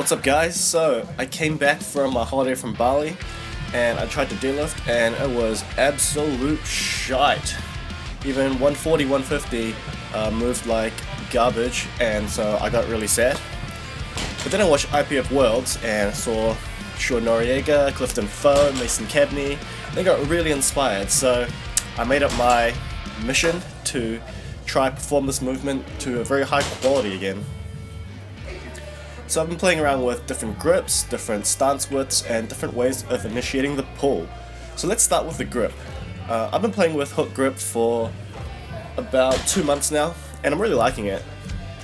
What's up guys? So I came back from my holiday from Bali and I tried to deadlift and it was absolute shite. Even 140, 150 moved like garbage, and so I got really sad. But then I watched IPF Worlds and I saw Sean Noriega, Clifton Foe, Mason Cabney, and I got really inspired. So I made it my mission to try perform this movement to a very high quality again. So I've been playing around with different grips, different stance widths, and different ways of initiating the pull. So let's start with the grip. I've been playing with hook grip for about 2 months now, and I'm really liking it.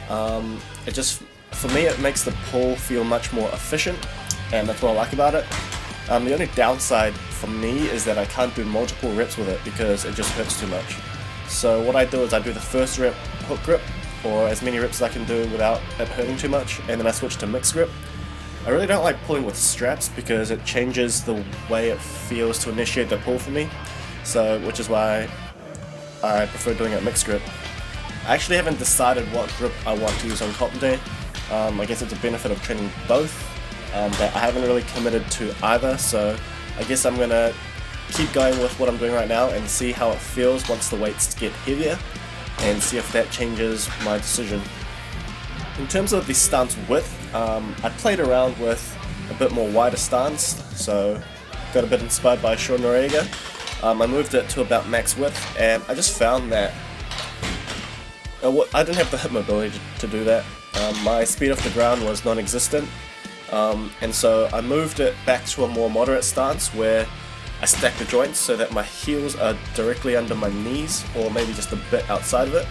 For me, it makes the pull feel much more efficient, and that's what I like about it. The only downside for me is that I can't do multiple reps with it because it just hurts too much. So what I do is I do the first rep hook grip, or as many reps as I can do without it hurting too much, and then I switch to mixed grip. I really don't like pulling with straps because it changes the way it feels to initiate the pull for me, which is why I prefer doing it mixed grip. I actually haven't decided what grip I want to use on comp day. I guess it's a benefit of training both, but I haven't really committed to either, so I guess I'm going to keep going with what I'm doing right now and see how it feels once the weights get heavier, and see if that changes my decision. In terms of the stance width, I played around with a bit more wider stance, so got a bit inspired by Sean Noriega. I moved it to about max width, and I just found that I didn't have the hip mobility to do that. My speed off the ground was non-existent, and so I moved it back to a more moderate stance where I stack the joints so that my heels are directly under my knees, or maybe just a bit outside of it.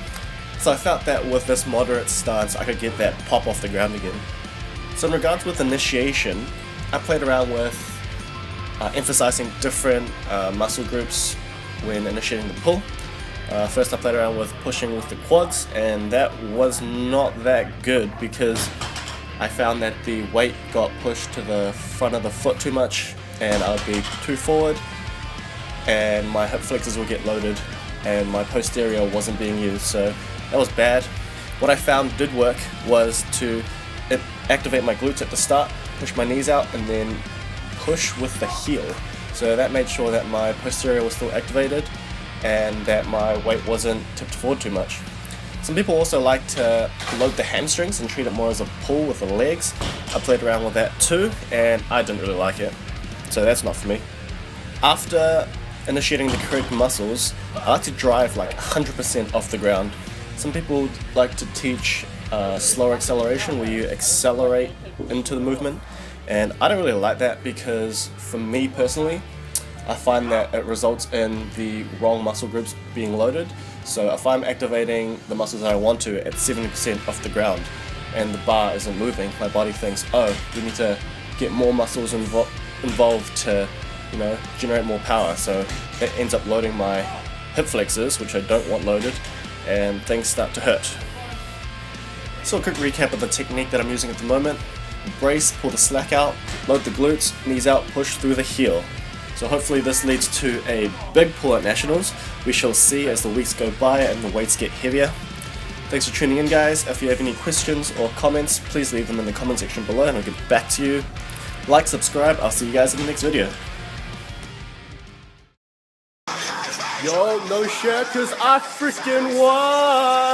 So I felt that with this moderate stance I could get that pop off the ground again. So in regards with initiation, I played around with emphasizing different muscle groups when initiating the pull. First I played around with pushing with the quads, and that was not that good because I found that the weight got pushed to the front of the foot too much, and I would be too forward, and my hip flexors would get loaded, and my posterior wasn't being used, so that was bad. What I found did work was to activate my glutes at the start, push my knees out, and then push with the heel. So that made sure that my posterior was still activated and that my weight wasn't tipped forward too much. Some people also like to load the hamstrings and treat it more as a pull with the legs. I played around with that too, and I didn't really like it. So that's not for me. After initiating the correct muscles, I like to drive like 100% off the ground. Some people like to teach slower acceleration where you accelerate into the movement, and I don't really like that because for me personally, I find that it results in the wrong muscle groups being loaded. So if I'm activating the muscles that I want to at 70% off the ground and the bar isn't moving, my body thinks, oh, we need to get more muscles involved to, generate more power. So it ends up loading my hip flexors, which I don't want loaded, and things start to hurt. So a quick recap of the technique that I'm using at the moment. Brace, pull the slack out, load the glutes, knees out, push through the heel. So hopefully this leads to a big pull at Nationals. We shall see as the weeks go by and the weights get heavier. Thanks for tuning in guys. If you have any questions or comments, please leave them in the comment section below and I'll get back to you. Like, subscribe, I'll see you guys in the next video. Yo, no shirt, cause I freaking won!